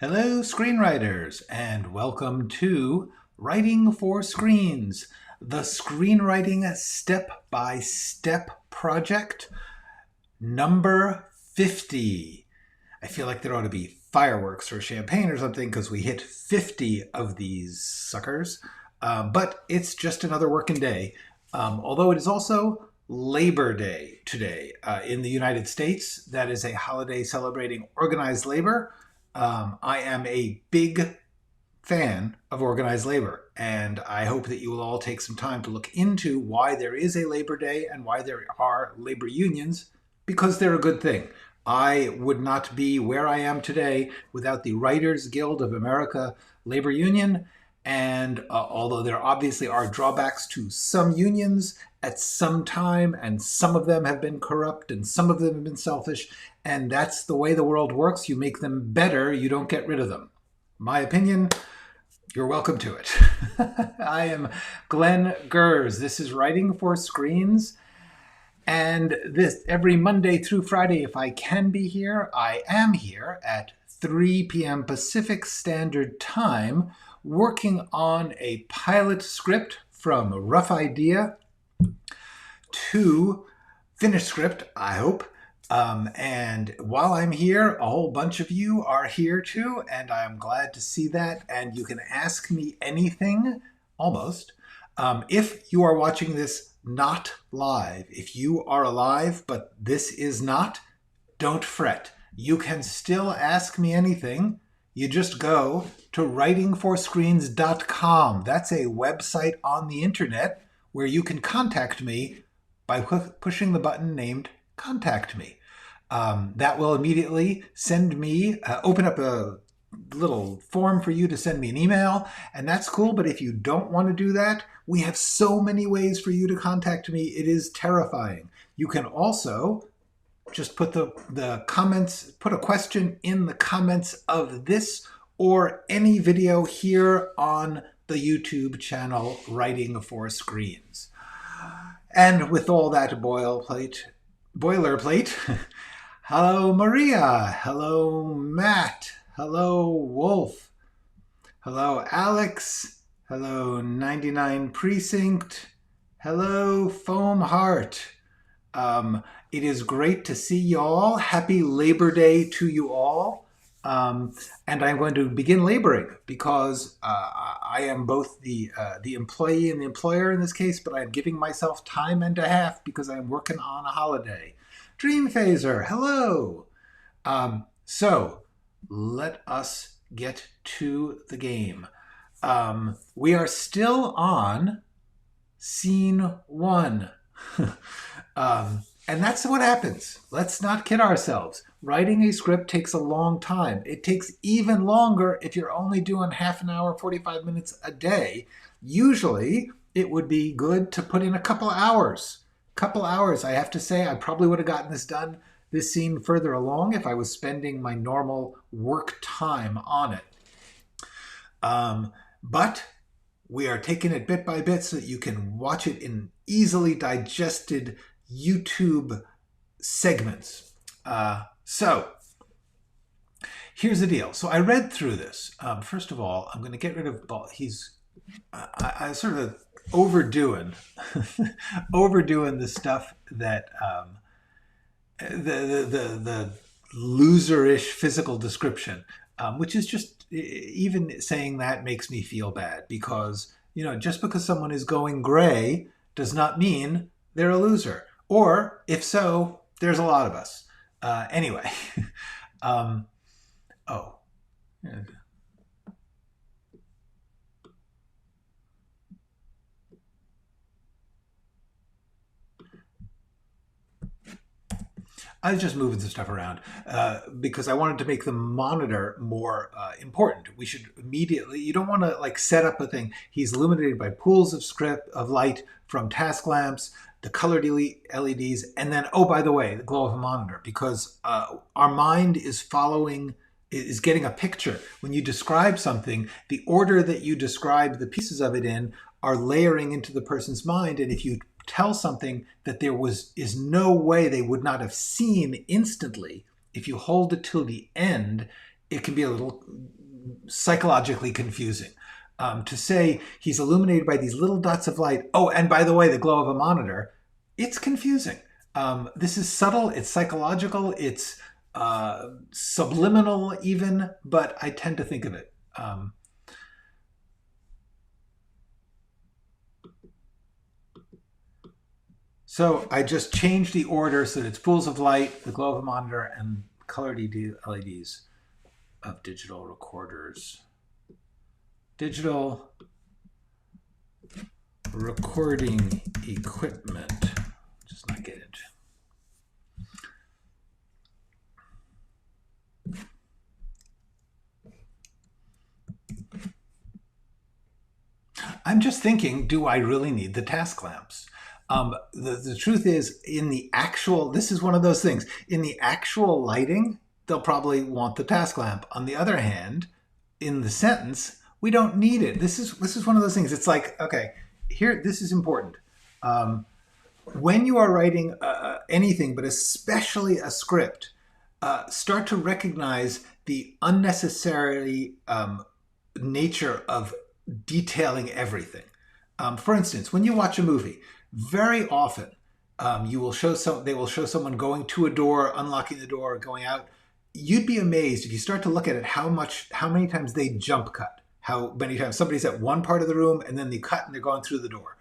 Hello, screenwriters, and welcome to Writing for Screens, the screenwriting step-by-step project number 50. I feel like there ought to be fireworks or champagne or something because we hit 50 of these suckers, but it's just another working day, although it is also Labor Day today. In the United States, that is a holiday celebrating organized labor. I am a big fan of organized labor, and I hope that you will all take some time to look into why there is a Labor Day and why there are labor unions, because they're a good thing. I would not be where I am today without the Writers Guild of America labor union, and although there obviously are drawbacks to some unions at some time, and some of them have been corrupt and some of them have been selfish, and that's the way the world works. You make them better, you don't get rid of them. My opinion, you're welcome to it. I am Glenn Gers. This is Writing for Screens, and this every Monday through Friday, if I can be here, I am here at 3 p.m. Pacific Standard Time, working on a pilot script from rough idea to finished script, I hope. And while I'm here, a whole bunch of you are here too, and I'm glad to see that. And you can ask me anything, almost. If you are watching this not live, if you are alive, but this is not, don't fret. You can still ask me anything. You just go to writingforscreens.com. That's a website on the internet where you can contact me by pushing the button named Contact Me. That will immediately send me, open up a little form for you to send me an email, and that's cool. But if you don't want to do that, we have so many ways for you to contact me. It is terrifying. You can also just put the comments, put a question in the comments of this or any video here on the YouTube channel Writing for Screens. And with all that boilerplate, hello Maria, hello Matt, hello Wolf, hello Alex, hello 99 Precinct, hello Foam Heart. It is great to see y'all. Happy Labor Day to you all. And I'm going to begin laboring because I am both the employee and the employer in this case, but I'm giving myself time and a half because I'm working on a holiday. Dream Phaser, hello. So let us get to the game. We are still on scene 1. And that's what happens. Let's not kid ourselves. Writing a script takes a long time. It takes even longer if you're only doing half an hour, 45 minutes a day. Usually, it would be good to put in a couple hours. I have to say, I probably would have gotten this scene further along if I was spending my normal work time on it. But we are taking it bit by bit so that you can watch it in easily digested YouTube segments. So here's the deal. So I read through this. First of all, I'm going to get rid of I sort of overdoing the stuff that the loserish physical description, which is just, even saying that makes me feel bad because, just because someone is going gray does not mean they're a loser. Or, if so, there's a lot of us. Anyway. I was just moving some stuff around because I wanted to make the monitor more important. We should immediately, you don't want to set up a thing. He's illuminated by pools of light from task lamps, the colored LEDs, and then, oh, by the way, the glow of a monitor, because our mind is getting a picture. When you describe something, the order that you describe the pieces of it in are layering into the person's mind, and if you tell something that there is no way they would not have seen instantly, if you hold it till the end, it can be a little psychologically confusing. To say he's illuminated by these little dots of light, oh, and by the way, the glow of a monitor, it's confusing. This is subtle, it's psychological, it's subliminal even, but I tend to think of it. So I just changed the order so that it's pools of light, the glow of a monitor, and colored LEDs of digital recorders. Digital recording equipment. Just not get it. I'm just thinking, do I really need the task lamps? The truth is, in the actual, this is one of those things, in the actual lighting, they'll probably want the task lamp. On the other hand, in the sentence, we don't need it. This is one of those things. It's like, okay, here, this is important. When you are writing anything, but especially a script, start to recognize the unnecessary nature of detailing everything. For instance, when you watch a movie, very often they will show someone going to a door, unlocking the door, going out. You'd be amazed if you start to look at it how many times they jump cut, how many times somebody's at one part of the room and then they cut and they're going through the door.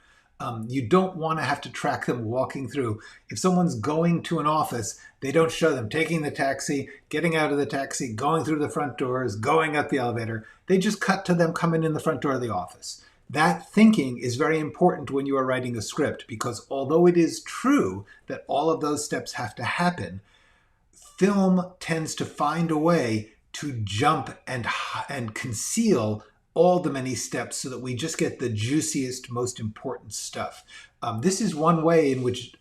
You don't want to have to track them walking through. If someone's going to an office, they don't show them taking the taxi, getting out of the taxi, going through the front doors, going up the elevator. They just cut to them coming in the front door of the office. That thinking is very important when you are writing a script, because although it is true that all of those steps have to happen, film tends to find a way to jump and conceal all the many steps so that we just get the juiciest, most important stuff. This is one way in which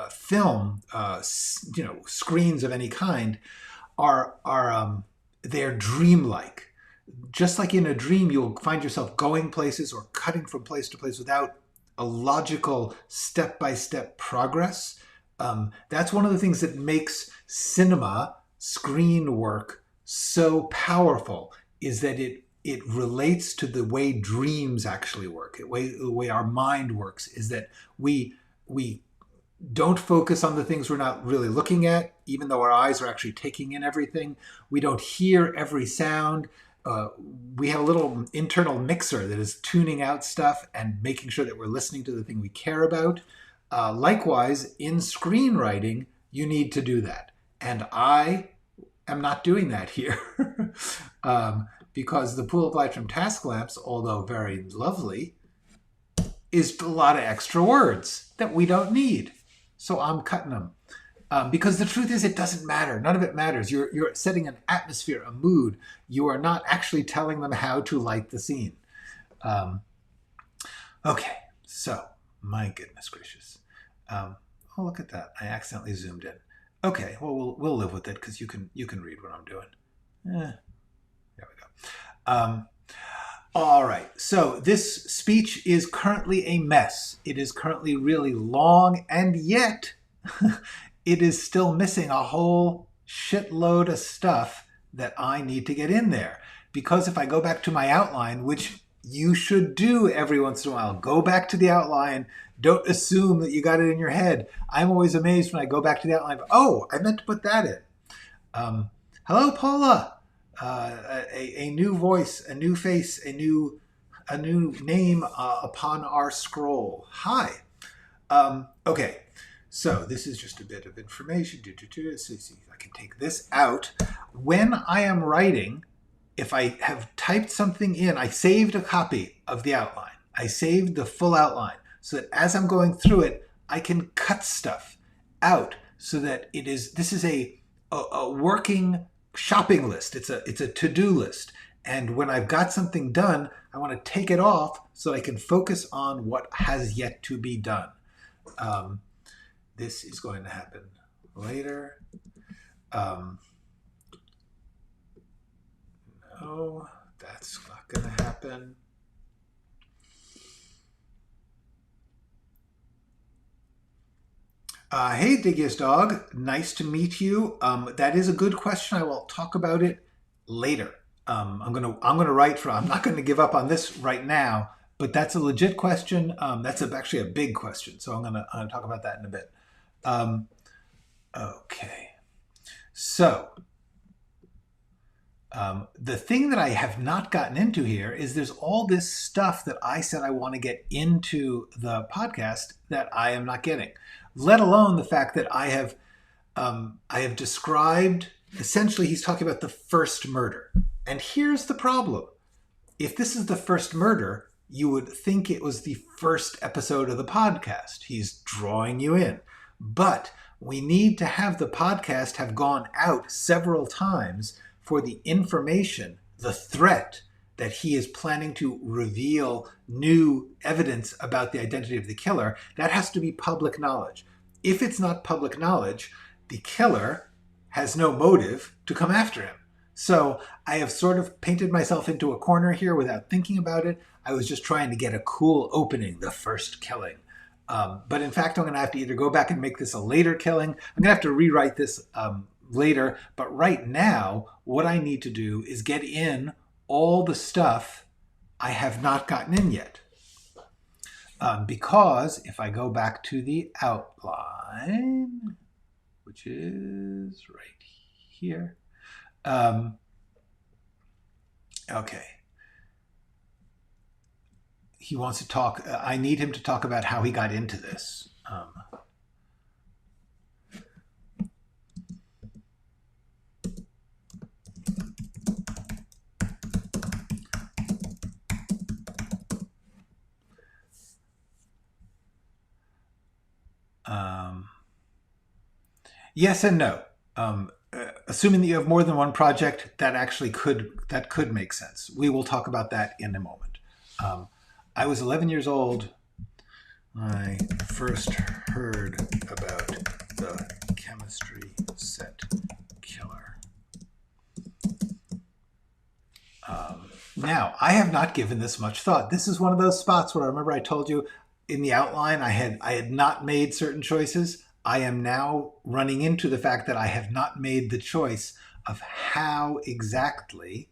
film, screens of any kind, they're dreamlike. Just like in a dream, you'll find yourself going places or cutting from place to place without a logical step-by-step progress. That's one of the things that makes cinema, screen work, so powerful, is that it relates to the way dreams actually work. The way our mind works is that we don't focus on the things we're not really looking at, even though our eyes are actually taking in everything. We don't hear every sound. We have a little internal mixer that is tuning out stuff and making sure that we're listening to the thing we care about. Likewise, in screenwriting, you need to do that. And I am not doing that here. Because the pool of light from task lamps, although very lovely, is a lot of extra words that we don't need. So I'm cutting them. Because the truth is, it doesn't matter. None of it matters. You're setting an atmosphere, a mood. You are not actually telling them how to light the scene. Okay, so, my goodness gracious. Oh, look at that. I accidentally zoomed in. Okay, well, we'll live with it because you can read what I'm doing. There we go. All right, so this speech is currently a mess. It is currently really long, and yet it is still missing a whole shitload of stuff that I need to get in there. Because if I go back to my outline, which you should do every once in a while, go back to the outline. Don't assume that you got it in your head. I'm always amazed when I go back to the outline. Oh, I meant to put that in. Hello, Paula. A new voice, a new face, a new name upon our scroll. Hi. Okay. So this is just a bit of information. See, I can take this out. When I am writing, if I have typed something in, I saved a copy of the outline. I saved the full outline so that as I'm going through it, I can cut stuff out so that this is a working shopping list. It's a to-do list. And when I've got something done, I want to take it off so I can focus on what has yet to be done. This is going to happen later. No, that's not going to happen. Hey, Diggiest Dog. Nice to meet you. That is a good question. I will talk about it later. I'm gonna write for. I'm not going to give up on this right now, but that's a legit question. That's actually a big question, so I'm gonna talk about that in a bit. Okay, so the thing that I have not gotten into here is there's all this stuff that I said I want to get into the podcast that I am not getting, let alone the fact that I have described, essentially he's talking about the first murder. And here's the problem. If this is the first murder, you would think it was the first episode of the podcast. He's drawing you in. But we need to have the podcast have gone out several times for the information, the threat that he is planning to reveal new evidence about the identity of the killer. That has to be public knowledge. If it's not public knowledge, the killer has no motive to come after him. So I have sort of painted myself into a corner here without thinking about it. I was just trying to get a cool opening, the first killing. But in fact, I'm going to have to either go back and make this a later killing. I'm going to have to rewrite this later. But right now, what I need to do is get in all the stuff I have not gotten in yet. Because if I go back to the outline, which is right here. Okay. He wants to talk. I need him to talk about how he got into this. Yes and no. Assuming that you have more than one project, that actually could make sense. We will talk about that in a moment. I was 11 years old when I first heard about the chemistry set killer. Now, I have not given this much thought. This is one of those spots where I remember I told you in the outline I had not made certain choices. I am now running into the fact that I have not made the choice of how exactly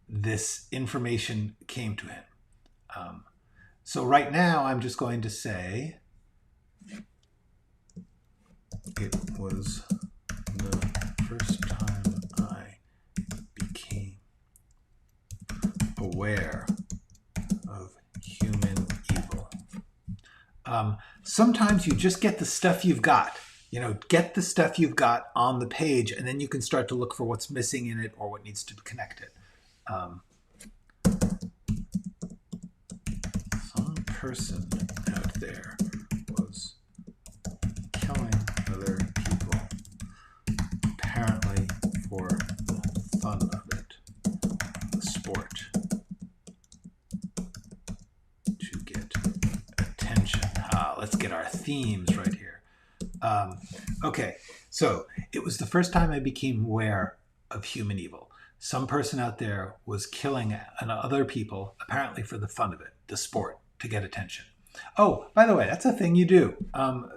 this information came to him. So right now I'm just going to say it was the first time I became aware of human evil. Sometimes you just get the stuff you've got. Get the stuff you've got on the page, and then you can start to look for what's missing in it or what needs to be connected. Some person out there was killing other people, apparently for the fun of it, the sport, to get attention. Let's get our themes right here. Okay, so it was the first time I became aware of human evil. Some person out there was killing other people, apparently for the fun of it, the sport, to get attention. Oh, by the way, that's a thing you do.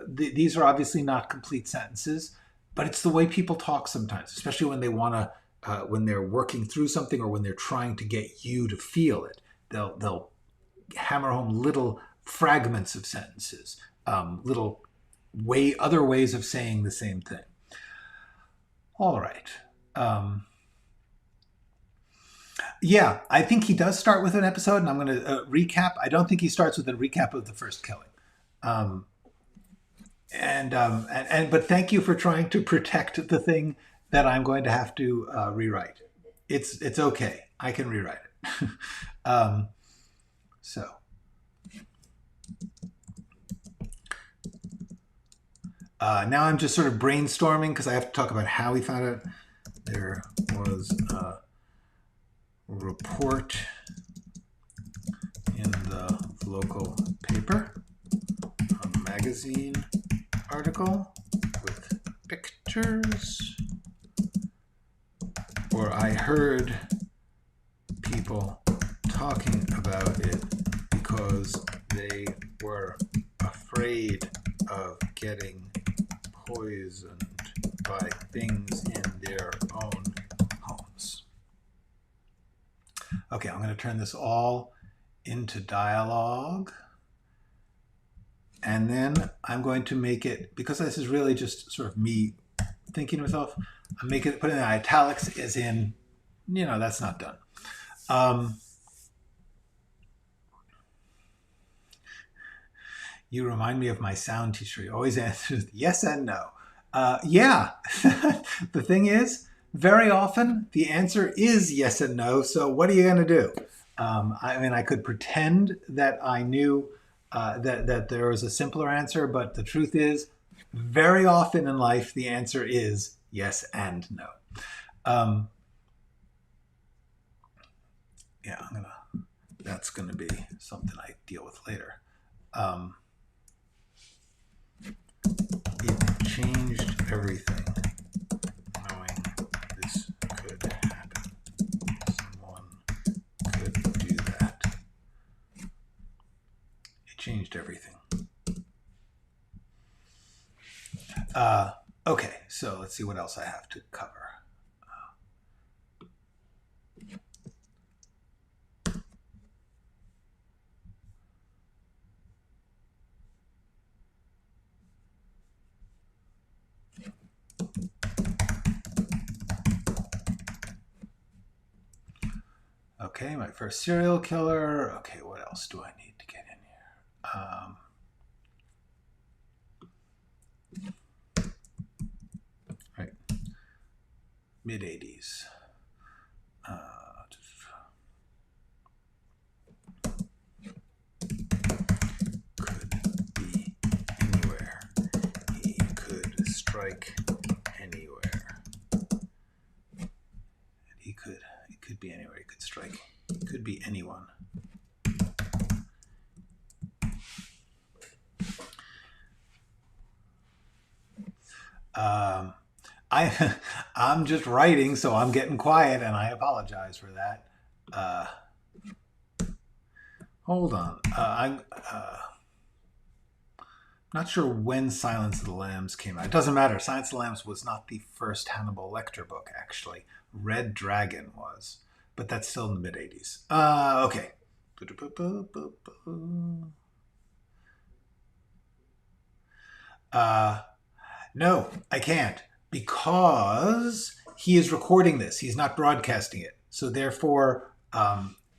These are obviously not complete sentences, but it's the way people talk sometimes, especially when they want to, when they're working through something or when they're trying to get you to feel it. They'll hammer home little fragments of sentences, little other ways of saying the same thing. All right. Yeah, I think he does start with an episode, and I'm going to recap. I don't think he starts with a recap of the first killing. But thank you for trying to protect the thing that I'm going to have to rewrite. It's okay. I can rewrite it. Now I'm just sort of brainstorming because I have to talk about how he found it. There was a report in the local paper, a magazine article with pictures, or I heard people talking about it because they were afraid of getting poisoned by things in their own homes. Okay, I'm going to turn this all into dialogue. And then I'm going to make it, because this is really just sort of me thinking to myself, I make it, put in the italics as in, you know, that's not done. You remind me of my sound teacher. He always answers yes and no. Yeah, the thing is, very often the answer is yes and no. So what are you going to do? I mean, I could pretend that I knew that there was a simpler answer, but the truth is, very often in life, the answer is yes and no. Yeah, that's gonna be something I deal with later. It changed everything, knowing this could happen. Someone could do that. It changed everything. Okay, so let's see what else I have to cover. Okay, my first serial killer. Okay, what else do I need to get in here? Right, mid-80s. Could be anywhere. He could strike anywhere. It could be anywhere. He could strike. It could be anyone. I'm just writing, so I'm getting quiet, and I apologize for that. Hold on. I'm not sure when Silence of the Lambs came out. It doesn't matter. Silence of the Lambs was not the first Hannibal Lecter book, actually. Red Dragon was, but that's still in the mid-80s. Okay. No, I can't, because he is recording this. He's not broadcasting it. So therefore,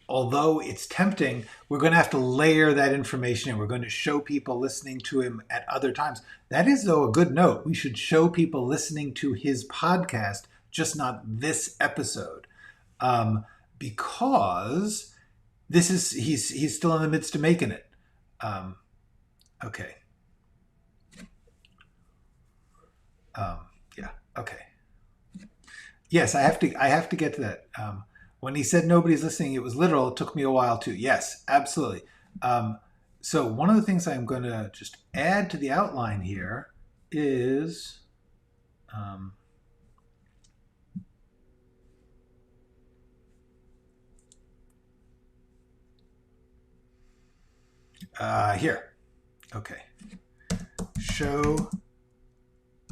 although it's tempting, we're going to have to layer that information, and we're going to show people listening to him at other times. That is, though, a good note. We should show people listening to his podcast, just not this episode, because this is he's still in the midst of making it. Okay. Yeah. Okay. Yes, I have to get to that. When he said nobody's listening, it was literal. It took me a while too. Yes, absolutely. So one of the things I'm going to just add to the outline here is here. Okay. Show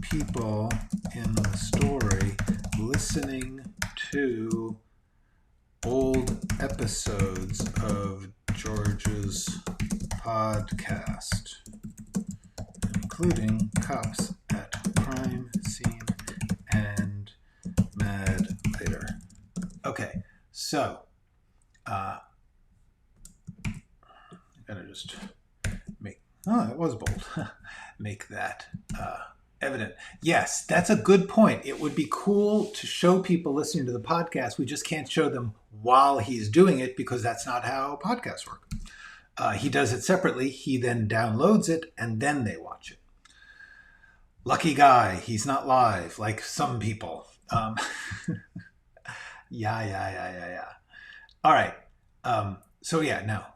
people in the story listening to old episodes of George's podcast, including Cops at Crime Scene and Mad Later. Okay, so I'm gonna just make, oh, it was bold, make that evident. Yes, that's a good point. It would be cool to show people listening to the podcast. We just can't show them while he's doing it, because that's not how podcasts work. He does it separately. He then downloads it, and then they watch it. Lucky guy. He's not live like some people. Yeah. All right. So yeah, now.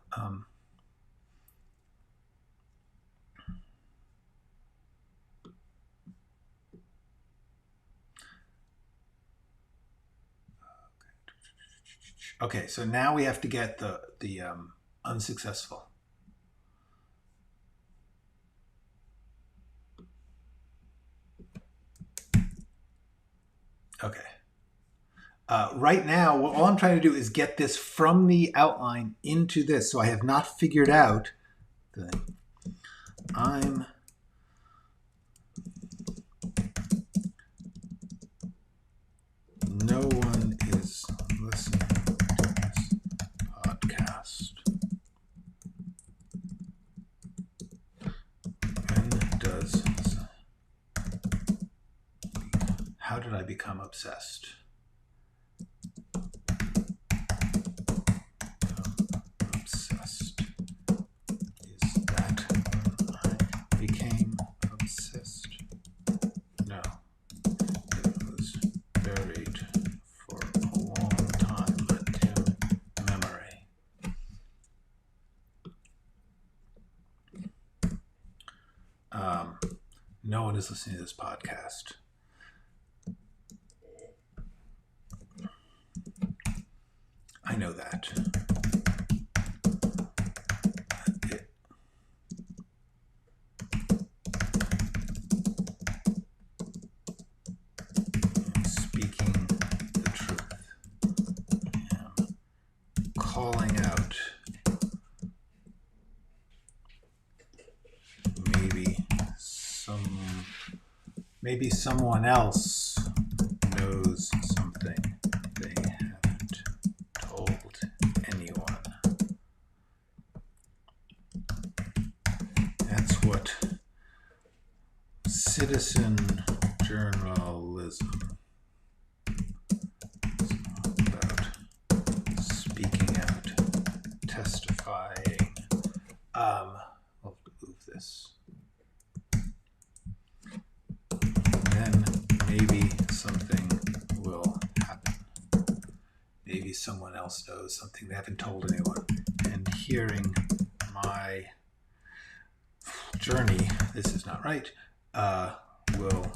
Okay, so now we have to get the unsuccessful. Okay. Right now, all I'm trying to do is get this from the outline into this. So I have not figured out the no one is listening to this podcast. How did I become obsessed? Obsessed. Is that when I became obsessed? No. It was buried for a long time in memory. No one is listening to this podcast. I know that. Speaking the truth. I am calling out. Maybe someone else knows something they haven't told anyone. That's what citizen journalism is about. Speaking out, testifying. I'll move this. Then maybe something will happen. Maybe someone else knows something they haven't told anyone. And hearing my journey, this is not right, will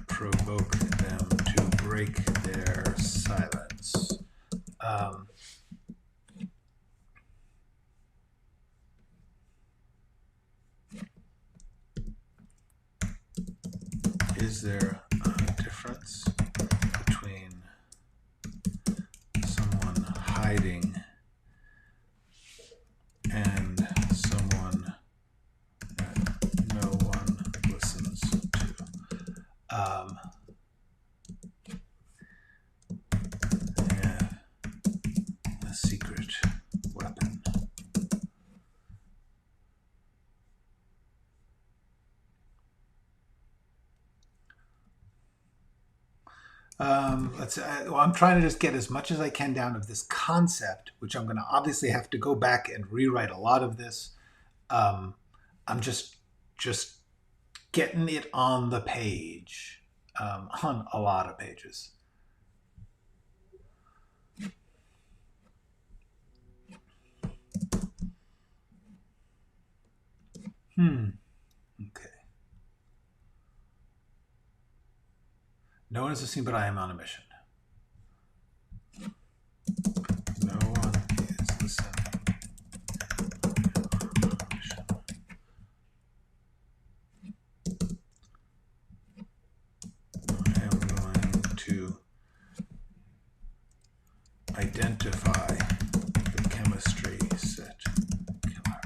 provoke them to break their silence. Is there a difference between someone hiding and someone that no one listens to? Yeah, a secret weapon. I'm trying to just get as much as I can down of this concept, which I'm going to obviously have to go back and rewrite a lot of this. I'm just getting it on the page, on a lot of pages. Okay. No one is listening, but I am on a mission. No one is listening. I am going to identify the chemistry set killer.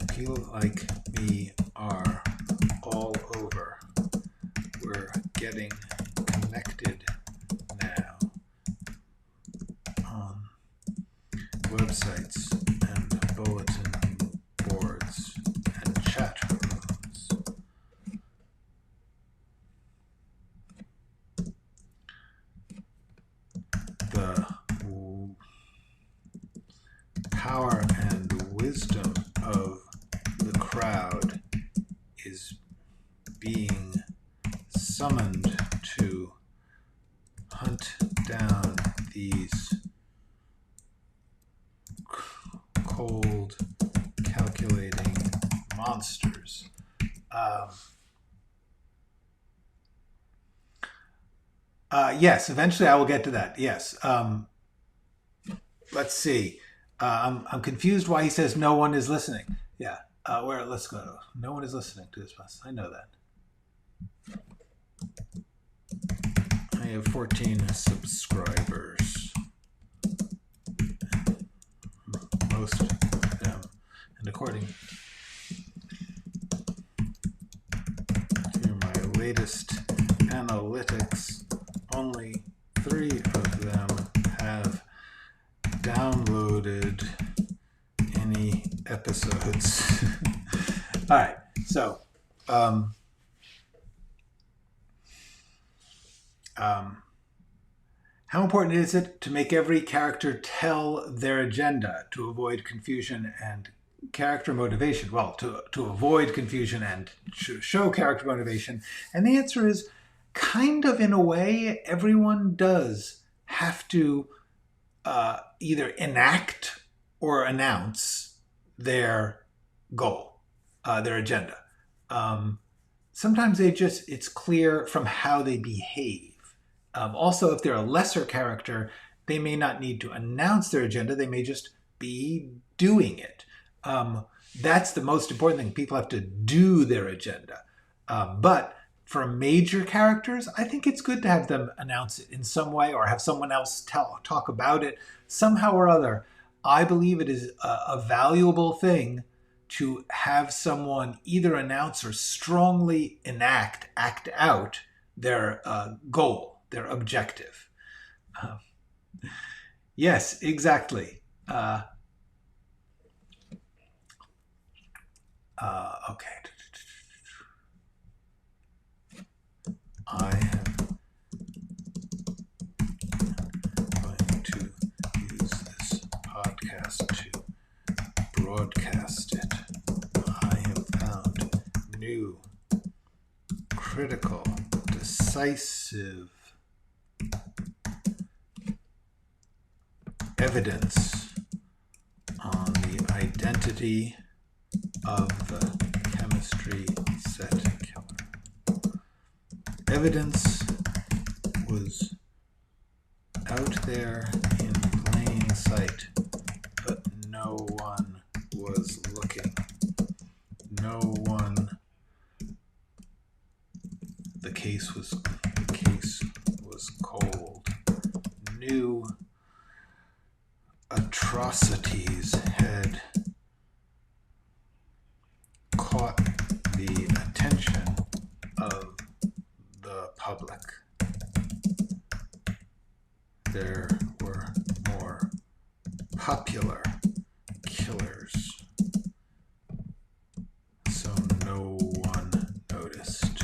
People like me are all over. We're getting connected now on websites and bulletin boards and chat rooms. The power and wisdom of the crowd is being summoned to hunt down these cold, calculating monsters. Yes, eventually I will get to that. Yes. Let's see. I'm confused why he says no one is listening. Yeah. let's go. No one is listening to this bus. I know that. I have 14 subscribers. Most of them, and according to my latest analytics, only 3 of them have downloaded any episodes. All right, so how important is it to make every character tell their agenda to avoid confusion and character motivation? Well, to avoid confusion and show character motivation. And the answer is kind of, in a way, everyone does have to either enact or announce their goal, their agenda. Sometimes it's clear from how they behave. Also, if they're a lesser character, they may not need to announce their agenda. They may just be doing it. That's the most important thing. People have to do their agenda. But for major characters, I think it's good to have them announce it in some way or have someone else talk about it somehow or other. I believe it is a valuable thing to have someone either announce or strongly act out their goal, their objective. Yes, exactly. Okay. I am going to use this podcast to broadcast it. I have found new, critical, decisive evidence on the identity of the chemistry set killer. Evidence was out there in plain sight, but no one was looking. No one. The case was cold. New atrocities had caught the attention of the public. There were more popular killers, so no one noticed.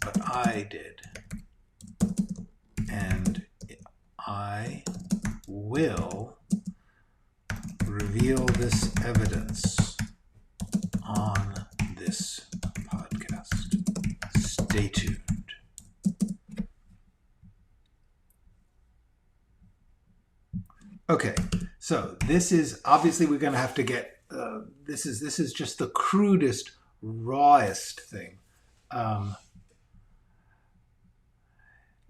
But I did. And I will reveal this evidence on this podcast. Stay tuned. Okay, so this is obviously we're going to have to get. This is just the crudest, rawest thing.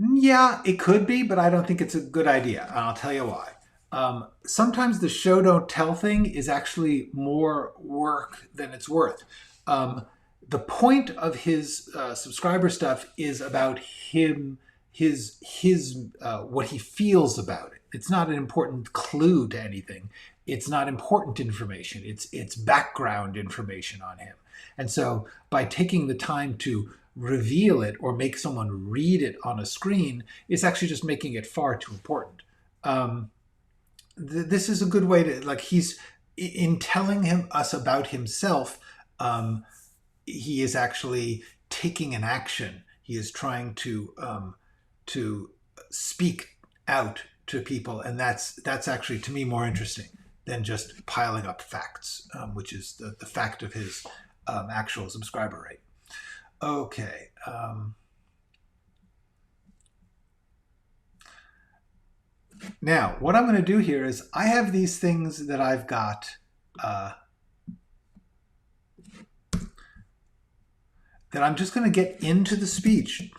Yeah, it could be, but I don't think it's a good idea. And I'll tell you why. Sometimes the show don't tell thing is actually more work than it's worth. The point of his subscriber stuff is about him, his what he feels about it. It's not an important clue to anything. It's not important information. It's background information on him. And so by taking the time to reveal it or make someone read it on a screen, it's actually just making it far too important. This is a good way to, like, he's in telling us about himself. He is actually taking an action. He is trying to speak out to people, and that's actually, to me, more interesting than just piling up facts, which is the fact of his actual subscriber rate. Okay. Now, what I'm going to do here is I have these things that I've got that I'm just going to get into the speech.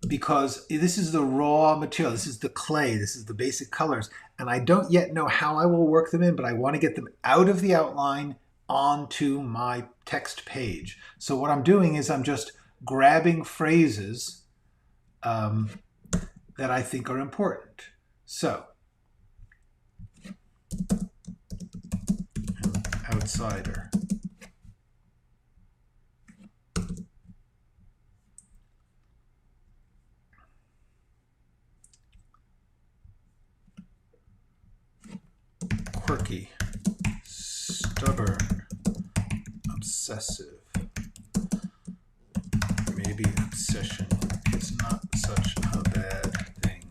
because this is the raw material. This is the clay. This is the basic colors. And I don't yet know how I will work them in, but I want to get them out of the outline onto my text page. So what I'm doing is I'm just grabbing phrases that I think are important. So, outsider. Quirky, stubborn, obsessive. Maybe obsession is not such a bad thing.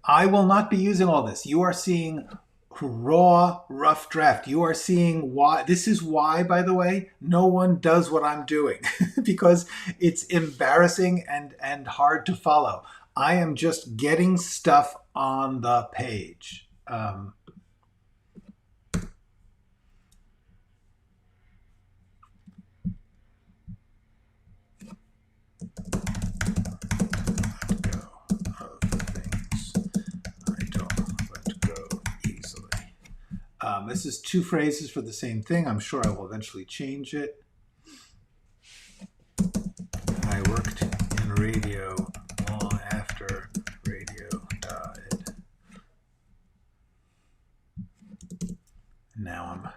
I will not be using all this. You are seeing raw, rough draft. You are seeing why. This is why, by the way, no one does what I'm doing because it's embarrassing and hard to follow. I am just getting stuff on the page. This is two phrases for the same thing. I'm sure I will eventually change it. I worked in radio long after radio died. Now I'm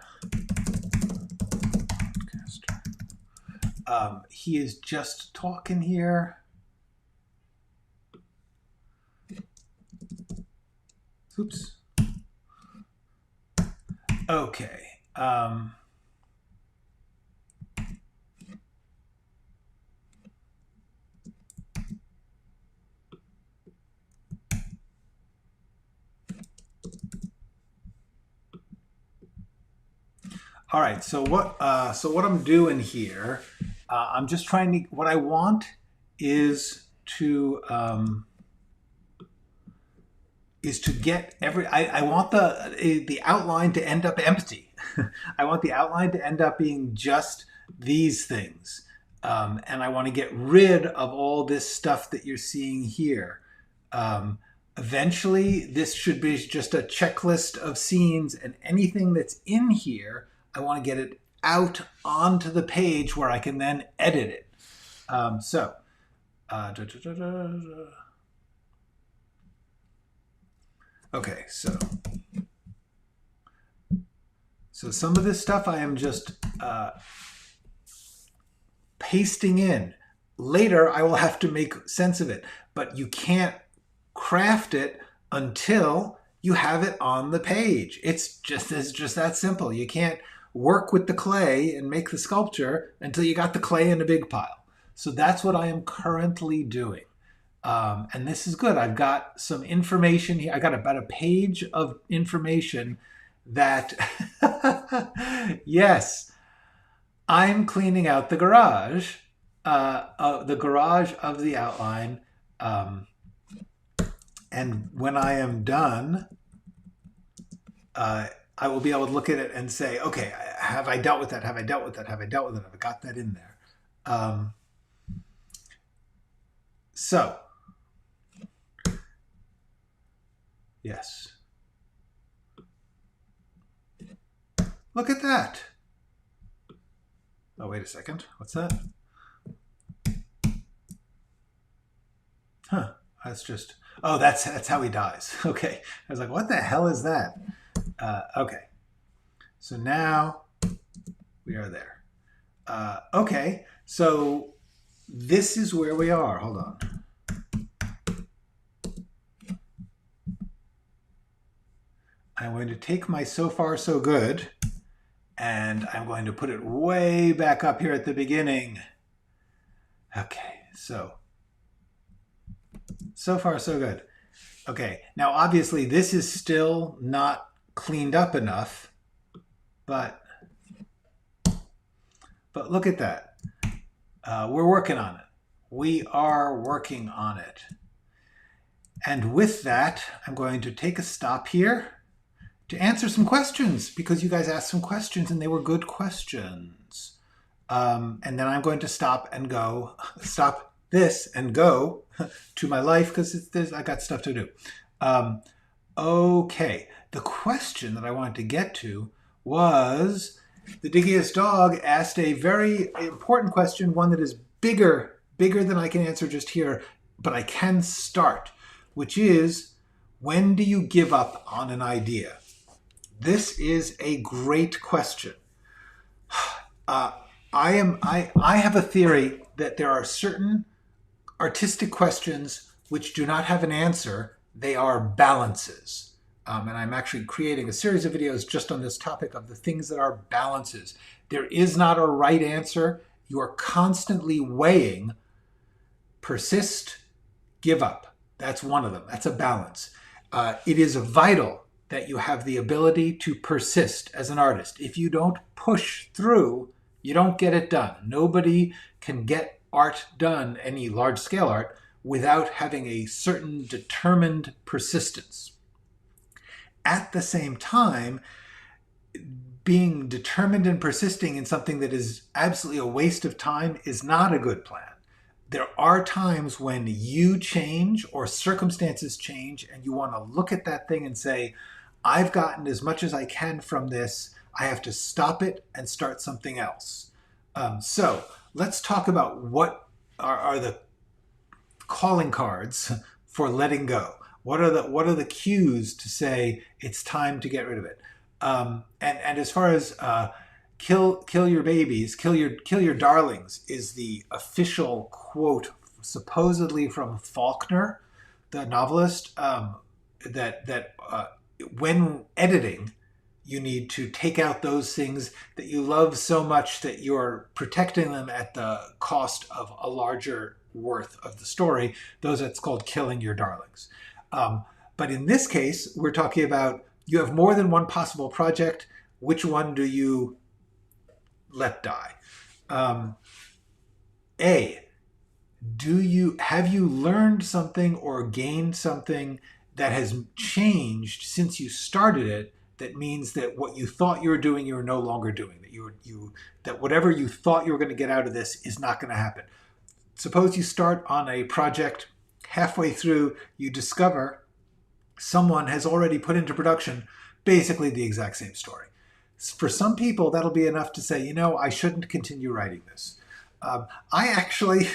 podcaster. He is just talking here. Oops. Okay. All right. So what I'm doing here, I'm just trying to. What I want is to get I want the outline to end up empty. I want the outline to end up being just these things. And I want to get rid of all this stuff that you're seeing here. Eventually, this should be just a checklist of scenes, and anything that's in here, I want to get it out onto the page where I can then edit it. Okay, so some of this stuff I am just pasting in. Later, I will have to make sense of it, but you can't craft it until you have it on the page. It's just that simple. You can't work with the clay and make the sculpture until you got the clay in a big pile. So that's what I am currently doing. And this is good. I've got some information here. I got about a page of information that, yes, I'm cleaning out the garage of the outline. And when I am done, I will be able to look at it and say, okay, have I dealt with that? Have I dealt with that? Have I dealt with it? Have I got that in there? So, yes. Look at that. Oh, wait a second. What's that? Huh. That's just... Oh, that's how he dies. Okay. I was like, what the hell is that? Okay. So now we are there. Okay. So this is where we are. Hold on. I'm going to take my so far so good and I'm going to put it way back up here at the beginning. Okay. So far so good. Okay. Now, obviously this is still not cleaned up enough, but look at that. We're working on it. We are working on it. And with that, I'm going to take a stop here to answer some questions, because you guys asked some questions and they were good questions. And then I'm going to stop this and go to my life because I got stuff to do. Okay, the question that I wanted to get to was the Diggiest Dog asked a very important question, one that is bigger than I can answer just here, but I can start, which is, when do you give up on an idea? This is a great question. I have a theory that there are certain artistic questions which do not have an answer. They are balances. And I'm actually creating a series of videos just on this topic of the things that are balances. There is not a right answer. You are constantly weighing persist, give up. That's one of them. That's a balance. It is vital that you have the ability to persist as an artist. If you don't push through, you don't get it done. Nobody can get art done, any large-scale art, without having a certain determined persistence. At the same time, being determined and persisting in something that is absolutely a waste of time is not a good plan. There are times when you change or circumstances change and you want to look at that thing and say, I've gotten as much as I can from this. I have to stop it and start something else. So let's talk about what are the calling cards for letting go. What are the cues to say it's time to get rid of it? And as far as kill your babies, kill your darlings is the official quote, supposedly from Faulkner, the novelist, that when editing, you need to take out those things that you love so much that you're protecting them at the cost of a larger worth of the story. That's called killing your darlings. But in this case, we're talking about you have more than one possible project. Which one do you let die? Have you learned something or gained something that has changed since you started it, that means that what you thought you were doing, you're no longer doing, that whatever you thought you were going to get out of this is not going to happen? Suppose you start on a project, halfway through you discover someone has already put into production basically the exact same story. For some people, that'll be enough to say, I shouldn't continue writing this. I actually,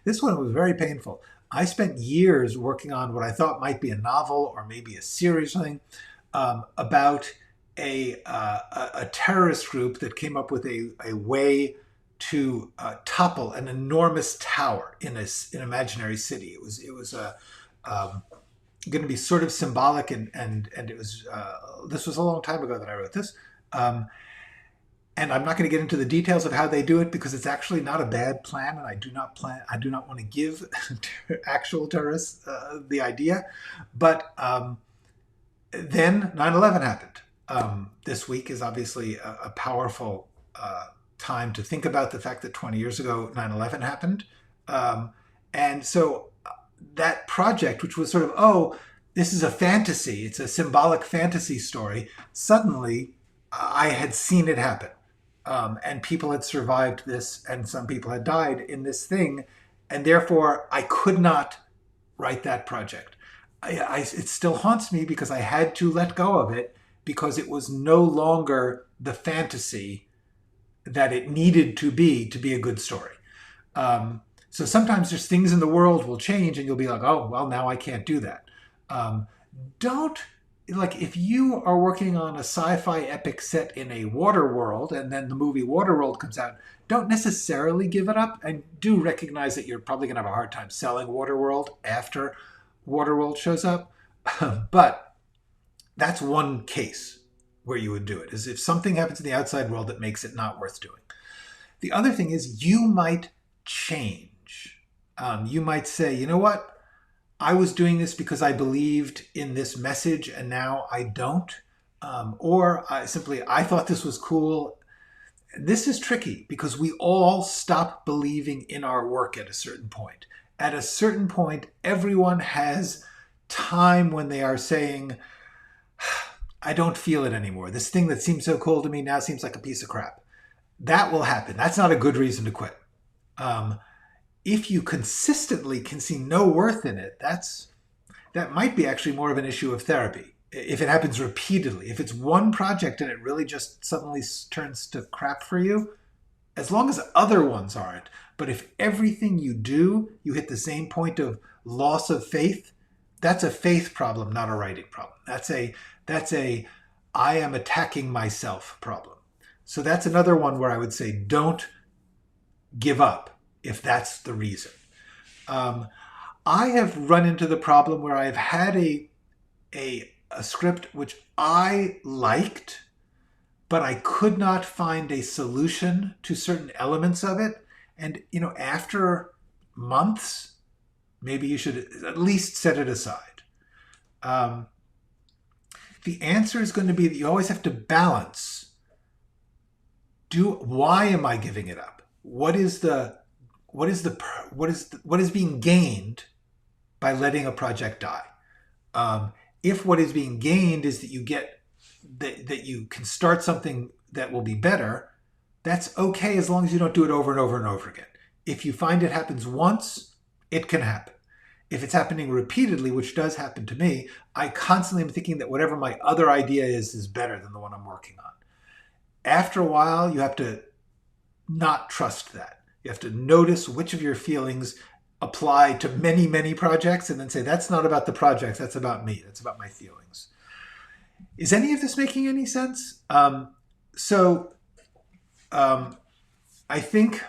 this one was very painful. I spent years working on what I thought might be a novel or maybe a series or something about a terrorist group that came up with a way to topple an enormous tower in an imaginary city. It was going to be sort of symbolic, and it was this was a long time ago that I wrote this. And I'm not going to get into the details of how they do it because it's actually not a bad plan, and I do not want to give actual terrorists the idea. But then 9/11 happened. This week is obviously a powerful time to think about the fact that 20 years ago 9/11 happened. And so that project, which was sort of, this is a fantasy, it's a symbolic fantasy story, suddenly I had seen it happen. And people had survived this, and some people had died in this thing, and therefore I could not write that project. It still haunts me because I had to let go of it because it was no longer the fantasy that it needed to be a good story. So sometimes there's things in the world will change, and you'll be like, oh, well, now I can't do that. If you are working on a sci-fi epic set in a water world and then the movie Waterworld comes out, don't necessarily give it up, and do recognize that you're probably going to have a hard time selling Waterworld after Waterworld shows up. But that's one case where you would do it, is if something happens in the outside world that makes it not worth doing. The other thing is you might change. You might say, you know what? I was doing this because I believed in this message and now I don't. Or I thought this was cool. This is tricky because we all stop believing in our work at a certain point. At a certain point, everyone has time when they are saying, I don't feel it anymore. This thing that seemed so cool to me now seems like a piece of crap. That will happen. That's not a good reason to quit. if you consistently can see no worth in it, that might be actually more of an issue of therapy. If it happens repeatedly, if it's one project and it really just suddenly turns to crap for you, as long as other ones aren't. But if everything you do, you hit the same point of loss of faith, that's a faith problem, not a writing problem. That's a I am attacking myself problem. So that's another one where I would say don't give up if that's the reason. I have run into the problem where I've had a script which I liked, but I could not find a solution to certain elements of it. And, after months, maybe you should at least set it aside. The answer is going to be that you always have to balance. Why am I giving it up? What is being gained by letting a project die? If what is being gained is that you get that you can start something that will be better, that's okay as long as you don't do it over and over and over again. If you find it happens once, it can happen. If it's happening repeatedly, which does happen to me, I constantly am thinking that whatever my other idea is better than the one I'm working on. After a while, you have to not trust that. You have to notice which of your feelings apply to many, many projects and then say, that's not about the projects, that's about me, that's about my feelings. Is any of this making any sense? I think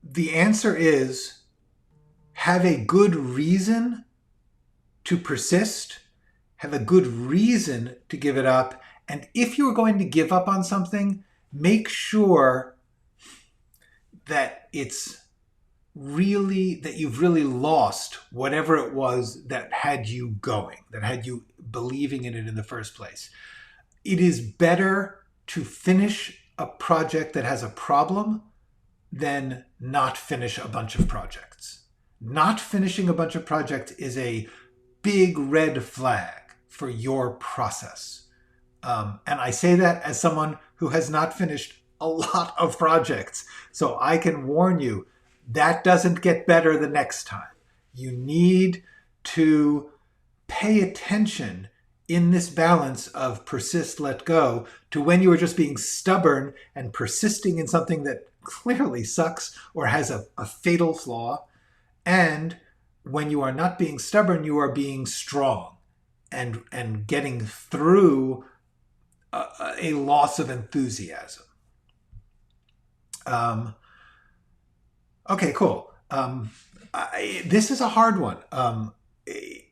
the answer is have a good reason to persist, have a good reason to give it up, and if you're going to give up on something, make sure that you've really lost whatever it was that had you going, that had you believing in it in the first place. It is better to finish a project that has a problem than not finish a bunch of projects. Not finishing a bunch of projects is a big red flag for your process. And I say that as someone who has not finished a lot of projects. So I can warn you, that doesn't get better the next time. You need to pay attention in this balance of persist, let go, to when you are just being stubborn and persisting in something that clearly sucks or has a fatal flaw. And when you are not being stubborn, you are being strong and getting through a loss of enthusiasm. Okay, cool. This is a hard one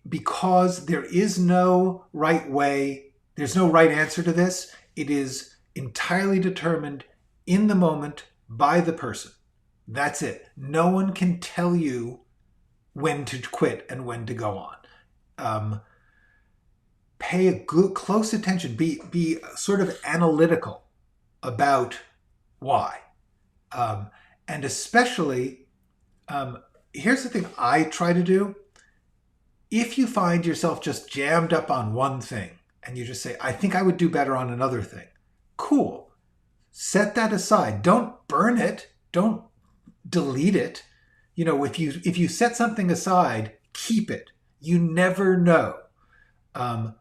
because there is no right way, there's no right answer to this. It is entirely determined in the moment by the person. That's it. No one can tell you when to quit and when to go on. Pay a good, close attention. Be sort of analytical about why. And especially, here's the thing I try to do. If you find yourself just jammed up on one thing and you just say, I think I would do better on another thing. Cool. Set that aside. Don't burn it. Don't delete it. If you set something aside, keep it. You never know.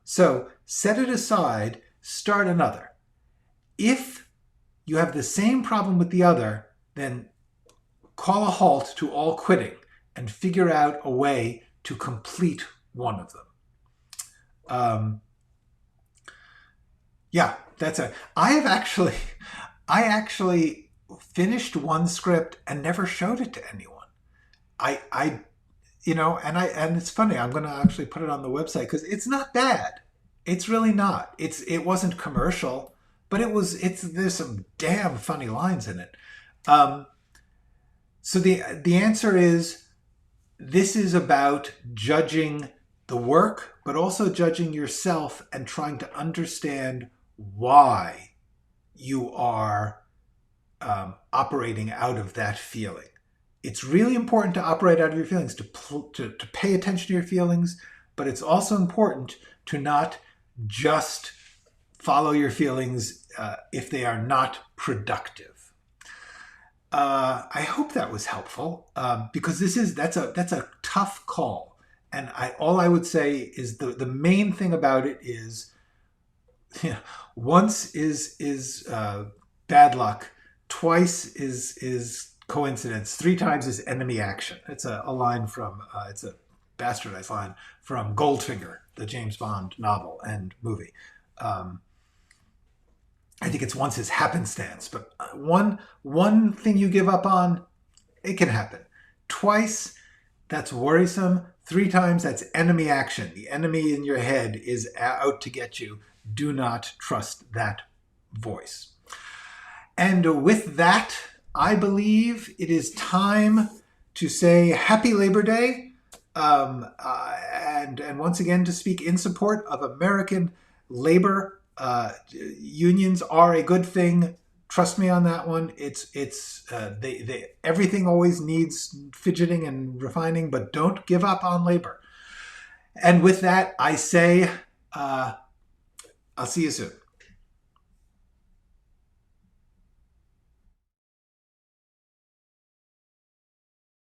So set it aside, start another. If you have the same problem with the other, then call a halt to all quitting and figure out a way to complete one of them. Yeah, that's it. I actually finished one script and never showed it to anyone. And it's funny, I'm going to actually put it on the website because it's not bad. It's really not. It wasn't commercial, but there's some damn funny lines in it. So the answer is, this is about judging the work, but also judging yourself and trying to understand why you are operating out of that feeling. It's really important to operate out of your feelings, to pay attention to your feelings, but it's also important to not just follow your feelings if they are not productive. I hope that was helpful because that's a tough call, and all I would say is the main thing about it is, once is bad luck, twice is coincidence, three times is enemy action. It's a line from it's a bastardized line from Goldfinger, the James Bond novel and movie. I think it's once is happenstance, but one thing you give up on, it can happen. Twice, that's worrisome. Three times, that's enemy action. The enemy in your head is out to get you. Do not trust that voice. And with that, I believe it is time to say Happy Labor Day, and once again to speak in support of American labor. Unions are a good thing. Trust me on that one. Everything always needs fidgeting and refining, but don't give up on labor. And with that, I say, I'll see you soon.